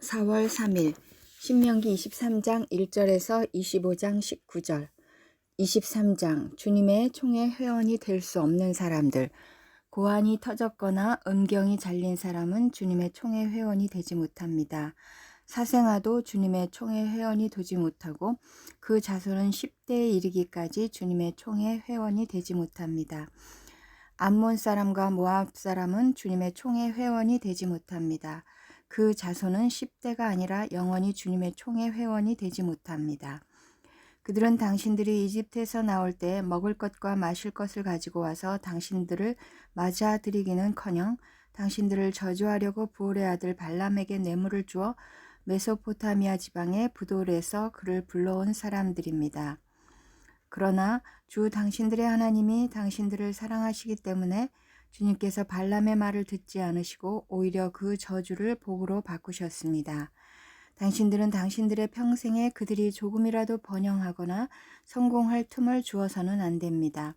4월 3일 신명기 23장 1절에서 25장 19절 23장 주님의 총회 회원이 될 수 없는 사람들. 고환이 터졌거나 음경이 잘린 사람은 주님의 총회 회원이 되지 못합니다. 사생아도 주님의 총회 회원이 되지 못하고 그 자손은 10대에 이르기까지 주님의 총회 회원이 되지 못합니다. 암몬 사람과 모압 사람은 주님의 총회 회원이 되지 못합니다. 그 자손은 10대가 아니라 영원히 주님의 총회 회원이 되지 못합니다. 그들은 당신들이 이집트에서 나올 때 먹을 것과 마실 것을 가지고 와서 당신들을 맞아들이기는커녕 당신들을 저주하려고 부올의 아들 발람에게 뇌물을 주어 메소포타미아 지방의 부돌에서 그를 불러온 사람들입니다. 그러나 주 당신들의 하나님이 당신들을 사랑하시기 때문에 주님께서 발람의 말을 듣지 않으시고 오히려 그 저주를 복으로 바꾸셨습니다. 당신들은 당신들의 평생에 그들이 조금이라도 번영하거나 성공할 틈을 주어서는 안 됩니다.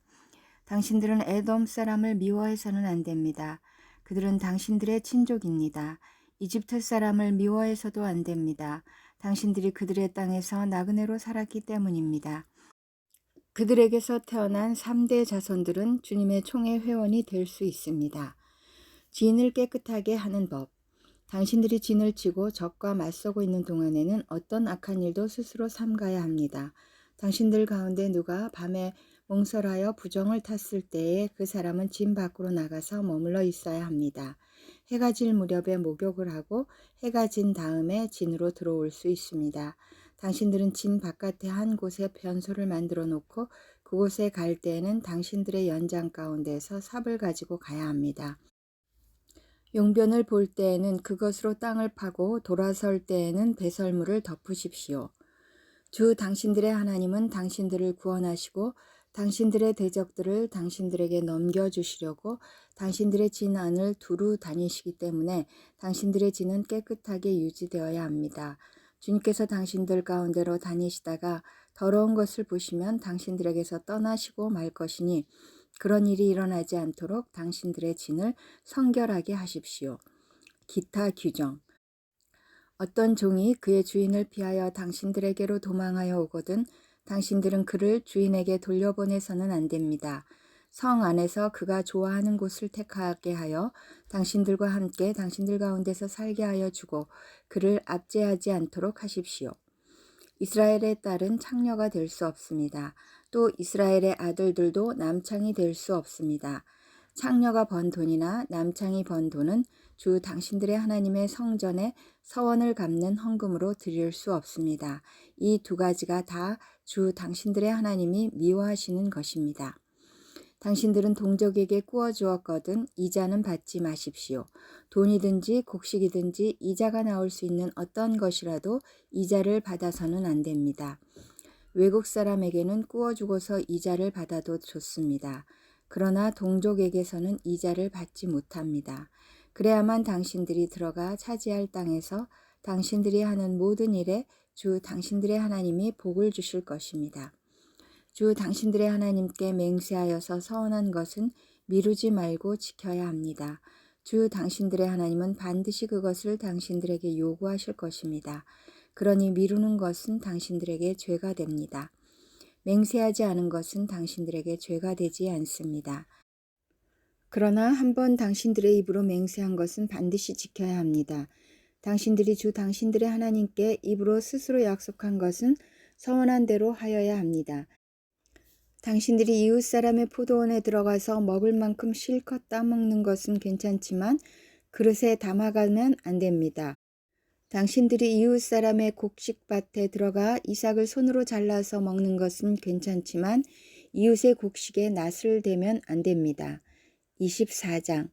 당신들은 에돔 사람을 미워해서는 안 됩니다. 그들은 당신들의 친족입니다. 이집트 사람을 미워해서도 안 됩니다. 당신들이 그들의 땅에서 나그네로 살았기 때문입니다. 그들에게서 태어난 3대 자손들은 주님의 총회 회원이 될 수 있습니다. 진을 깨끗하게 하는 법. 당신들이 진을 치고 적과 맞서고 있는 동안에는 어떤 악한 일도 스스로 삼가야 합니다. 당신들 가운데 누가 밤에 몽설하여 부정을 탔을 때에 그 사람은 진 밖으로 나가서 머물러 있어야 합니다. 해가 질 무렵에 목욕을 하고 해가 진 다음에 진으로 들어올 수 있습니다. 당신들은 진 바깥에 한 곳에 변소를 만들어 놓고 그곳에 갈 때에는 당신들의 연장 가운데서 삽을 가지고 가야 합니다. 용변을 볼 때에는 그것으로 땅을 파고 돌아설 때에는 배설물을 덮으십시오. 주 당신들의 하나님은 당신들을 구원하시고 당신들의 대적들을 당신들에게 넘겨주시려고 당신들의 진 안을 두루 다니시기 때문에 당신들의 진은 깨끗하게 유지되어야 합니다. 주님께서 당신들 가운데로 다니시다가 더러운 것을 보시면 당신들에게서 떠나시고 말 것이니 그런 일이 일어나지 않도록 당신들의 진을 성결하게 하십시오. 기타 규정. 어떤 종이 그의 주인을 피하여 당신들에게로 도망하여 오거든 당신들은 그를 주인에게 돌려보내서는 안 됩니다. 성 안에서 그가 좋아하는 곳을 택하게 하여 당신들과 함께 당신들 가운데서 살게 하여 주고 그를 압제하지 않도록 하십시오. 이스라엘의 딸은 창녀가 될 수 없습니다. 또 이스라엘의 아들들도 남창이 될 수 없습니다. 창녀가 번 돈이나 남창이 번 돈은 주 당신들의 하나님의 성전에 서원을 갚는 헌금으로 드릴 수 없습니다. 이 두 가지가 다 주 당신들의 하나님이 미워하시는 것입니다. 당신들은 동족에게 꾸어 주었거든 이자는 받지 마십시오. 돈이든지 곡식이든지 이자가 나올 수 있는 어떤 것이라도 이자를 받아서는 안 됩니다. 외국 사람에게는 꾸어 주고서 이자를 받아도 좋습니다. 그러나 동족에게서는 이자를 받지 못합니다. 그래야만 당신들이 들어가 차지할 땅에서 당신들이 하는 모든 일에 주 당신들의 하나님이 복을 주실 것입니다. 주 당신들의 하나님께 맹세하여서 서원한 것은 미루지 말고 지켜야 합니다. 주 당신들의 하나님은 반드시 그것을 당신들에게 요구하실 것입니다. 그러니 미루는 것은 당신들에게 죄가 됩니다. 맹세하지 않은 것은 당신들에게 죄가 되지 않습니다. 그러나 한번 당신들의 입으로 맹세한 것은 반드시 지켜야 합니다. 당신들이 주 당신들의 하나님께 입으로 스스로 약속한 것은 서원한 대로 하여야 합니다. 당신들이 이웃 사람의 포도원에 들어가서 먹을 만큼 실컷 따먹는 것은 괜찮지만 그릇에 담아가면 안 됩니다. 당신들이 이웃 사람의 곡식밭에 들어가 이삭을 손으로 잘라서 먹는 것은 괜찮지만 이웃의 곡식에 낫을 대면 안 됩니다. 24장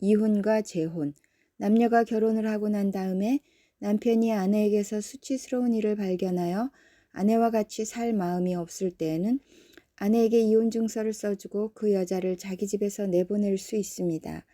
이혼과 재혼. 남녀가 결혼을 하고 난 다음에 남편이 아내에게서 수치스러운 일을 발견하여 아내와 같이 살 마음이 없을 때에는 아내에게 이혼 증서를 써주고 그 여자를 자기 집에서 내보낼 수 있습니다.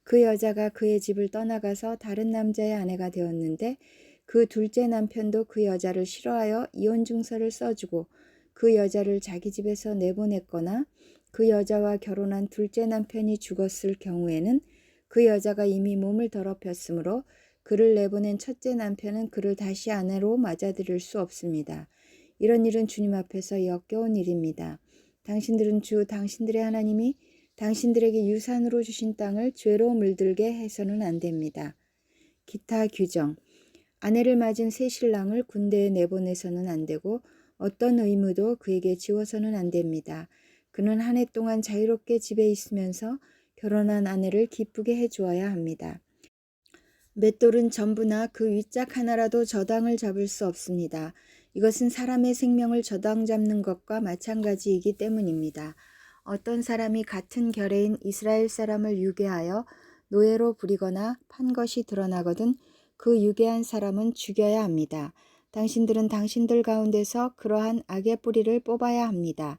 그 여자가 그의 집을 떠나가서 다른 남자의 아내가 되었는데 그 둘째 남편도 그 여자를 싫어하여 이혼 증서를 써주고 그 여자를 자기 집에서 내보냈거나 그 여자와 결혼한 둘째 남편이 죽었을 경우에는 그 여자가 이미 몸을 더럽혔으므로 그를 내보낸 첫째 남편은 그를 다시 아내로 맞아들일 수 없습니다. 이런 일은 주님 앞에서 역겨운 일입니다. 당신들은 당신들의 하나님이 당신들에게 유산으로 주신 땅을 죄로 물들게 해서는 안 됩니다. 기타 규정. 아내를 맞은 새 신랑을 군대에 내보내서는 안 되고 어떤 의무도 그에게 지워서는 안 됩니다. 그는 한 해 동안 자유롭게 집에 있으면서 결혼한 아내를 기쁘게 해주어야 합니다. 맷돌은 전부나 그 윗짝 하나라도 저당을 잡을 수 없습니다. 이것은 사람의 생명을 저당 잡는 것과 마찬가지이기 때문입니다. 어떤 사람이 같은 결의인 이스라엘 사람을 유괴하여 노예로 부리거나 판 것이 드러나거든 그 유괴한 사람은 죽여야 합니다. 당신들은 당신들 가운데서 그러한 악의 뿌리를 뽑아야 합니다.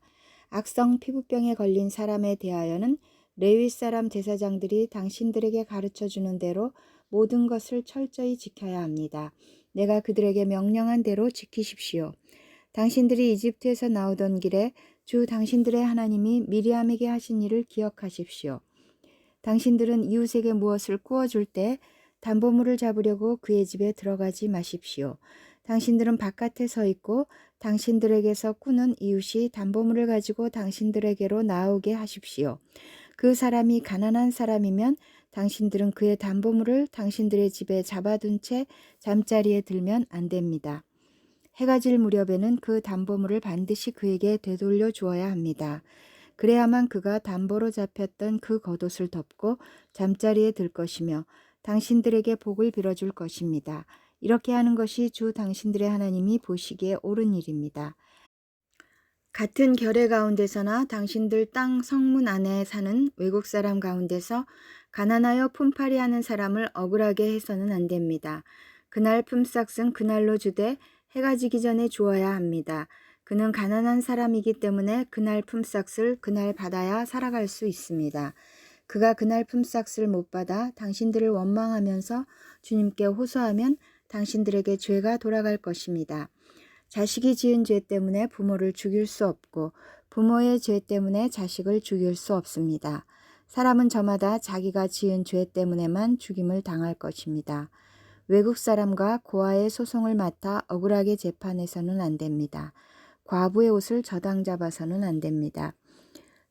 악성 피부병에 걸린 사람에 대하여는 레위 사람 제사장들이 당신들에게 가르쳐주는 대로 모든 것을 철저히 지켜야 합니다. 내가 그들에게 명령한 대로 지키십시오. 당신들이 이집트에서 나오던 길에 주 당신들의 하나님이 미리암에게 하신 일을 기억하십시오. 당신들은 이웃에게 무엇을 구워줄 때 담보물을 잡으려고 그의 집에 들어가지 마십시오. 당신들은 바깥에 서 있고 당신들에게서 꾸는 이웃이 담보물을 가지고 당신들에게로 나오게 하십시오. 그 사람이 가난한 사람이면 당신들은 그의 담보물을 당신들의 집에 잡아둔 채 잠자리에 들면 안 됩니다. 해가 질 무렵에는 그 담보물을 반드시 그에게 되돌려 주어야 합니다. 그래야만 그가 담보로 잡혔던 그 겉옷을 덮고 잠자리에 들 것이며 당신들에게 복을 빌어줄 것입니다. 이렇게 하는 것이 주 당신들의 하나님이 보시기에 옳은 일입니다. 같은 결의 가운데서나 당신들 땅 성문 안에 사는 외국 사람 가운데서 가난하여 품팔이하는 사람을 억울하게 해서는 안 됩니다. 그날 품삯은 그날로 주되 해가 지기 전에 주어야 합니다. 그는 가난한 사람이기 때문에 그날 품삯을 그날 받아야 살아갈 수 있습니다. 그가 그날 품삯을 못 받아 당신들을 원망하면서 주님께 호소하면 당신들에게 죄가 돌아갈 것입니다. 자식이 지은 죄 때문에 부모를 죽일 수 없고 부모의 죄 때문에 자식을 죽일 수 없습니다. 사람은 저마다 자기가 지은 죄 때문에만 죽임을 당할 것입니다. 외국 사람과 고아의 소송을 맡아 억울하게 재판해서는 안 됩니다. 과부의 옷을 저당 잡아서는 안 됩니다.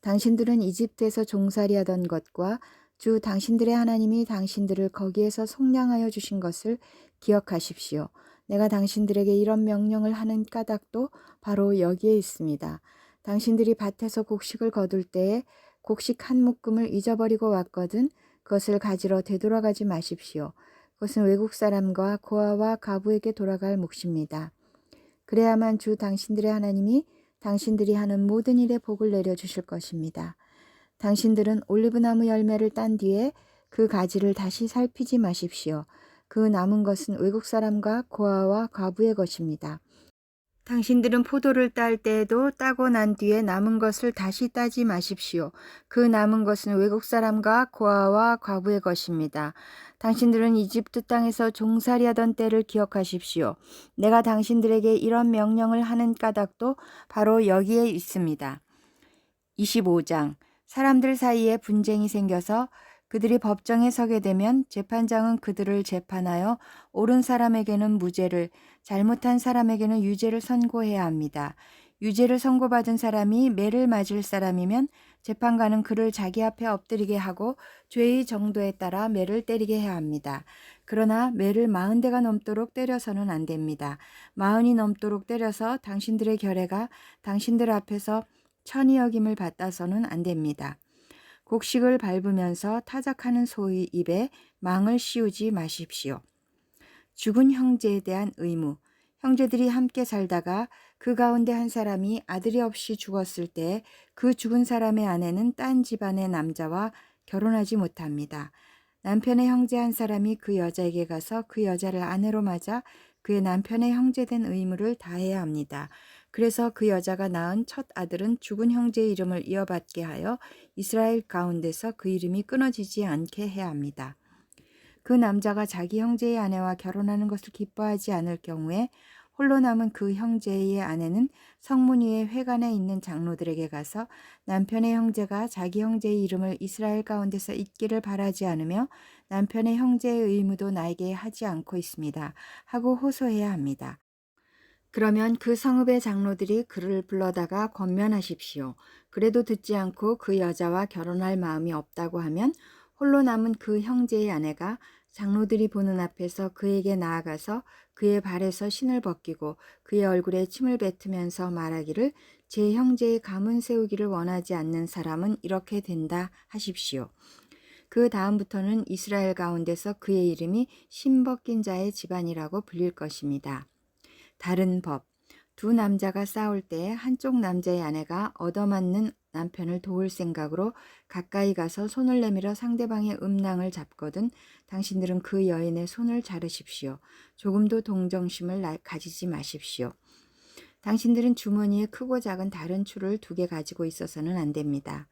당신들은 이집트에서 종살이하던 것과 주 당신들의 하나님이 당신들을 거기에서 속량하여 주신 것을 기억하십시오. 내가 당신들에게 이런 명령을 하는 까닭도 바로 여기에 있습니다. 당신들이 밭에서 곡식을 거둘 때에 곡식 한 묶음을 잊어버리고 왔거든 그것을 가지러 되돌아가지 마십시오. 그것은 외국 사람과 고아와 가부에게 돌아갈 몫입니다. 그래야만 주 당신들의 하나님이 당신들이 하는 모든 일에 복을 내려주실 것입니다. 당신들은 올리브나무 열매를 딴 뒤에 그 가지를 다시 살피지 마십시오. 그 남은 것은 외국 사람과 고아와 과부의 것입니다. 당신들은 포도를 딸 때에도 따고 난 뒤에 남은 것을 다시 따지 마십시오. 그 남은 것은 외국 사람과 고아와 과부의 것입니다. 당신들은 이집트 땅에서 종살이하던 때를 기억하십시오. 내가 당신들에게 이런 명령을 하는 까닭도 바로 여기에 있습니다. 25장. 사람들 사이에 분쟁이 생겨서 그들이 법정에 서게 되면 재판장은 그들을 재판하여 옳은 사람에게는 무죄를, 잘못한 사람에게는 유죄를 선고해야 합니다. 유죄를 선고받은 사람이 매를 맞을 사람이면 재판관은 그를 자기 앞에 엎드리게 하고 죄의 정도에 따라 매를 때리게 해야 합니다. 그러나 매를 40대가 넘도록 때려서는 안 됩니다. 40이 넘도록 때려서 당신들의 결례가 당신들 앞에서 천이 여김을 받아서는 안 됩니다. 곡식을 밟으면서 타작하는 소의 입에 망을 씌우지 마십시오. 죽은 형제에 대한 의무. 형제들이 함께 살다가 그 가운데 한 사람이 아들이 없이 죽었을 때 그 죽은 사람의 아내는 딴 집안의 남자와 결혼하지 못합니다. 남편의 형제 한 사람이 그 여자에게 가서 그 여자를 아내로 맞아 그의 남편의 형제된 의무를 다해야 합니다. 그래서 그 여자가 낳은 첫 아들은 죽은 형제의 이름을 이어받게 하여 이스라엘 가운데서 그 이름이 끊어지지 않게 해야 합니다. 그 남자가 자기 형제의 아내와 결혼하는 것을 기뻐하지 않을 경우에 홀로 남은 그 형제의 아내는 성문 위에 회관에 있는 장로들에게 가서 남편의 형제가 자기 형제의 이름을 이스라엘 가운데서 잊기를 바라지 않으며 남편의 형제의 의무도 나에게 하지 않고 있습니다 하고 호소해야 합니다. 그러면 그 성읍의 장로들이 그를 불러다가 권면하십시오. 그래도 듣지 않고 그 여자와 결혼할 마음이 없다고 하면 홀로 남은 그 형제의 아내가 장로들이 보는 앞에서 그에게 나아가서 그의 발에서 신을 벗기고 그의 얼굴에 침을 뱉으면서 말하기를 제 형제의 가문 세우기를 원하지 않는 사람은 이렇게 된다 하십시오. 그 다음부터는 이스라엘 가운데서 그의 이름이 신 벗긴 자의 집안이라고 불릴 것입니다. 다른 법. 두 남자가 싸울 때 한쪽 남자의 아내가 얻어맞는 남편을 도울 생각으로 가까이 가서 손을 내밀어 상대방의 음낭을 잡거든 당신들은 그 여인의 손을 자르십시오. 조금도 동정심을 가지지 마십시오. 당신들은 주머니에 크고 작은 다른 추를 2개 가지고 있어서는 안 됩니다.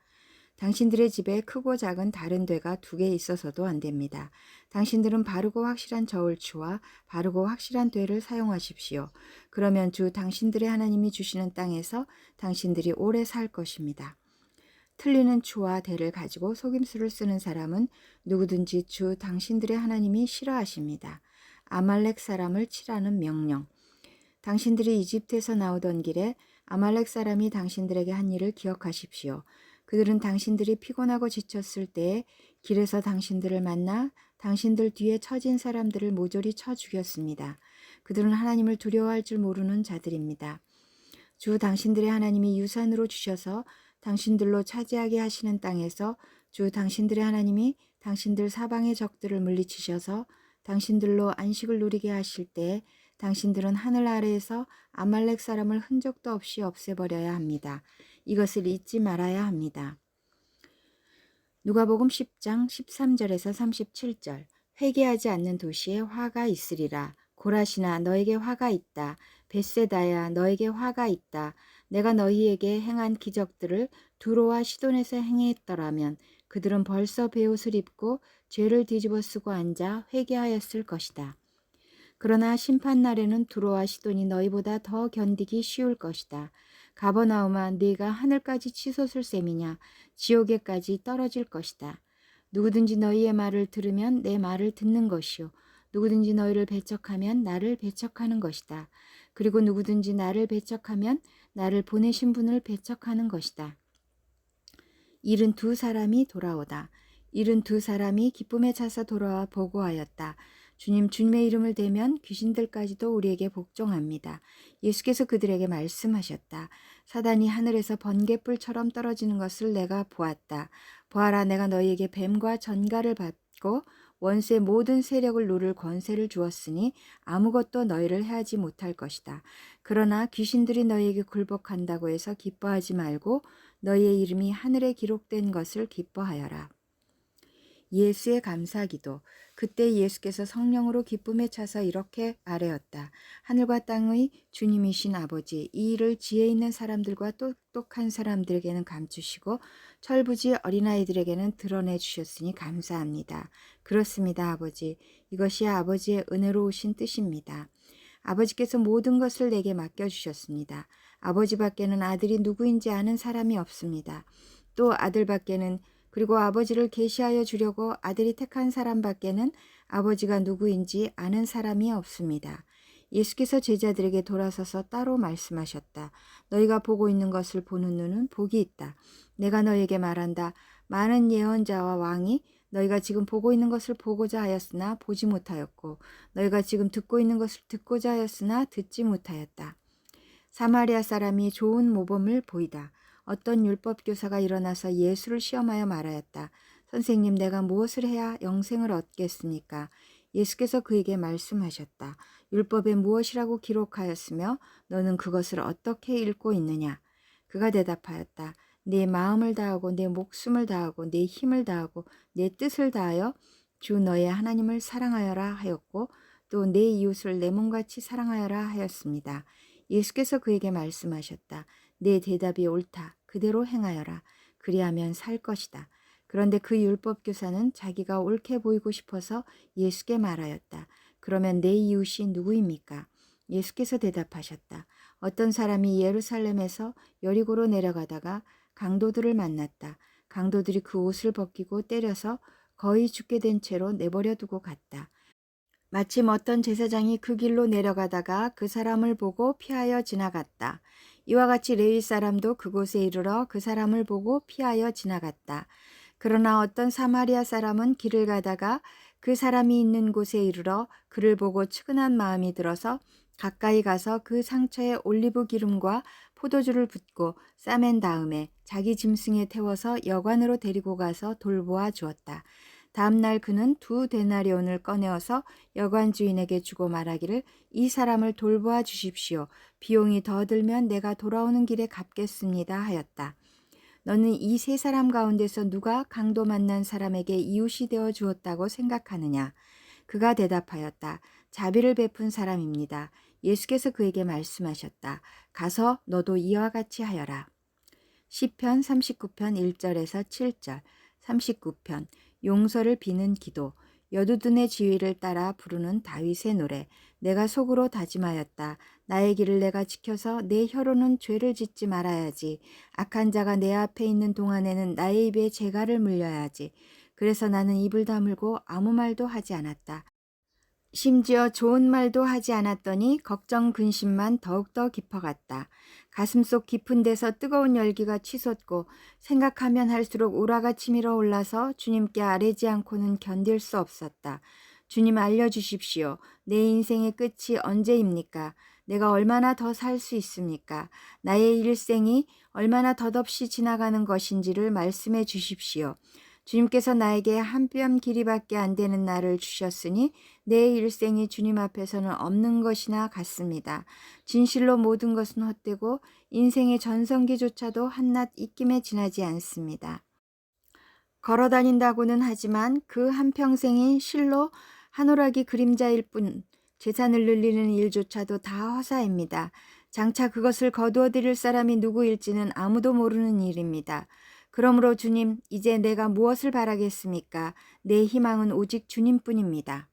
당신들의 집에 크고 작은 다른 되가 2개 있어서도 안 됩니다. 당신들은 바르고 확실한 저울추와 바르고 확실한 되를 사용하십시오. 그러면 주 당신들의 하나님이 주시는 땅에서 당신들이 오래 살 것입니다. 틀리는 추와 대를 가지고 속임수를 쓰는 사람은 누구든지 주 당신들의 하나님이 싫어하십니다. 아말렉 사람을 치라는 명령. 당신들이 이집트에서 나오던 길에 아말렉 사람이 당신들에게 한 일을 기억하십시오. 그들은 당신들이 피곤하고 지쳤을 때에 길에서 당신들을 만나 당신들 뒤에 처진 사람들을 모조리 쳐 죽였습니다. 그들은 하나님을 두려워할 줄 모르는 자들입니다. 주 당신들의 하나님이 유산으로 주셔서 당신들로 차지하게 하시는 땅에서 주 당신들의 하나님이 당신들 사방의 적들을 물리치셔서 당신들로 안식을 누리게 하실 때에 당신들은 하늘 아래에서 아말렉 사람을 흔적도 없이 없애버려야 합니다. 이것을 잊지 말아야 합니다. 누가복음 10장 13절에서 37절. 회개하지 않는 도시에 화가 있으리라. 고라시나 너에게 화가 있다. 벳세다야 너에게 화가 있다. 내가 너희에게 행한 기적들을 두로와 시돈에서 행했더라면 그들은 벌써 베옷을 입고 죄를 뒤집어 쓰고 앉아 회개하였을 것이다. 그러나 심판날에는 두로와 시돈이 너희보다 더 견디기 쉬울 것이다. 가버나움아 네가 하늘까지 치솟을 셈이냐 지옥에까지 떨어질 것이다. 누구든지 너희의 말을 들으면 내 말을 듣는 것이요 누구든지 너희를 배척하면 나를 배척하는 것이다. 그리고 누구든지 나를 배척하면 나를 보내신 분을 배척하는 것이다. 72사람이 돌아오다. 72사람이 기쁨에 차서 돌아와 보고하였다. 주님, 주님의 이름을 대면 귀신들까지도 우리에게 복종합니다. 예수께서 그들에게 말씀하셨다. 사단이 하늘에서 번갯불처럼 떨어지는 것을 내가 보았다. 보아라, 내가 너희에게 뱀과 전갈을 받고 원수의 모든 세력을 누를 권세를 주었으니 아무것도 너희를 해하지 못할 것이다. 그러나 귀신들이 너희에게 굴복한다고 해서 기뻐하지 말고 너희의 이름이 하늘에 기록된 것을 기뻐하여라. 예수의 감사기도. 그때 예수께서 성령으로 기쁨에 차서 이렇게 아뢰었다. 하늘과 땅의 주님이신 아버지, 이 일을 지혜 있는 사람들과 똑똑한 사람들에게는 감추시고 철부지 어린아이들에게는 드러내 주셨으니 감사합니다. 그렇습니다, 아버지. 이것이 아버지의 은혜로우신 뜻입니다. 아버지께서 모든 것을 내게 맡겨주셨습니다. 아버지밖에는 아들이 누구인지 아는 사람이 없습니다. 또 아들밖에는 그리고 아버지를 계시하여 주려고 아들이 택한 사람밖에는 아버지가 누구인지 아는 사람이 없습니다. 예수께서 제자들에게 돌아서서 따로 말씀하셨다. 너희가 보고 있는 것을 보는 눈은 복이 있다. 내가 너희에게 말한다. 많은 예언자와 왕이 너희가 지금 보고 있는 것을 보고자 하였으나 보지 못하였고 너희가 지금 듣고 있는 것을 듣고자 하였으나 듣지 못하였다. 사마리아 사람이 좋은 모범을 보이다. 어떤 율법 교사가 일어나서 예수를 시험하여 말하였다. 선생님, 내가 무엇을 해야 영생을 얻겠습니까? 예수께서 그에게 말씀하셨다. 율법에 무엇이라고 기록하였으며 너는 그것을 어떻게 읽고 있느냐? 그가 대답하였다. 내 마음을 다하고 내 목숨을 다하고 내 힘을 다하고 내 뜻을 다하여 주 너의 하나님을 사랑하여라 하였고 또 내 이웃을 내 몸같이 사랑하여라 하였습니다. 예수께서 그에게 말씀하셨다. 내 대답이 옳다. 그대로 행하여라. 그리하면 살 것이다. 그런데 그 율법 교사는 자기가 옳게 보이고 싶어서 예수께 말하였다. 그러면 내 이웃이 누구입니까? 예수께서 대답하셨다. 어떤 사람이 예루살렘에서 여리고로 내려가다가 강도들을 만났다. 강도들이 그 옷을 벗기고 때려서 거의 죽게 된 채로 내버려 두고 갔다. 마침 어떤 제사장이 그 길로 내려가다가 그 사람을 보고 피하여 지나갔다. 이와 같이 레위 사람도 그곳에 이르러 그 사람을 보고 피하여 지나갔다. 그러나 어떤 사마리아 사람은 길을 가다가 그 사람이 있는 곳에 이르러 그를 보고 측은한 마음이 들어서 가까이 가서 그 상처에 올리브 기름과 포도주를 붓고 싸맨 다음에 자기 짐승에 태워서 여관으로 데리고 가서 돌보아 주었다. 다음 날 그는 2데나리온을 꺼내어서 여관 주인에게 주고 말하기를 이 사람을 돌보아 주십시오. 비용이 더 들면 내가 돌아오는 길에 갚겠습니다 하였다. 너는 이 세 사람 가운데서 누가 강도 만난 사람에게 이웃이 되어 주었다고 생각하느냐? 그가 대답하였다. 자비를 베푼 사람입니다. 예수께서 그에게 말씀하셨다. 가서 너도 이와 같이 하여라. 시편 39편 1절에서 7절 39편 용서를 비는 기도 여두둔의 지휘를 따라 부르는 다윗의 노래 내가 속으로 다짐하였다. 나의 길을 내가 지켜서 내 혀로는 죄를 짓지 말아야지. 악한 자가 내 앞에 있는 동안에는 나의 입에 재갈을 물려야지. 그래서 나는 입을 다물고 아무 말도 하지 않았다. 심지어 좋은 말도 하지 않았더니 걱정 근심만 더욱더 깊어갔다. 가슴속 깊은 데서 뜨거운 열기가 치솟고 생각하면 할수록 우라가 치밀어 올라서 주님께 아뢰지 않고는 견딜 수 없었다. 주님 알려주십시오. 내 인생의 끝이 언제입니까? 내가 얼마나 더 살 수 있습니까? 나의 일생이 얼마나 덧없이 지나가는 것인지를 말씀해 주십시오. 주님께서 나에게 한 뼘 길이밖에 안 되는 날을 주셨으니 내 일생이 주님 앞에서는 없는 것이나 같습니다. 진실로 모든 것은 헛되고 인생의 전성기조차도 한낱 입김에 지나지 않습니다. 걸어 다닌다고는 하지만 그 한평생이 실로 한오라기 그림자일 뿐 재산을 늘리는 일조차도 다 허사입니다. 장차 그것을 거두어 드릴 사람이 누구일지는 아무도 모르는 일입니다. 그러므로 주님, 이제 내가 무엇을 바라겠습니까? 내 희망은 오직 주님뿐입니다.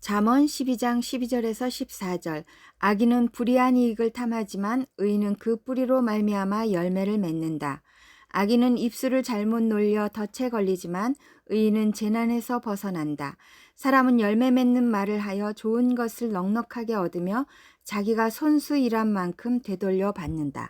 잠언 12장 12절에서 14절 악인은 불의한 이익을 탐하지만 의인은 그 뿌리로 말미암아 열매를 맺는다. 악인은 입술을 잘못 놀려 덫에 걸리지만 의인은 재난에서 벗어난다. 사람은 열매 맺는 말을 하여 좋은 것을 넉넉하게 얻으며 자기가 손수 일한 만큼 되돌려 받는다.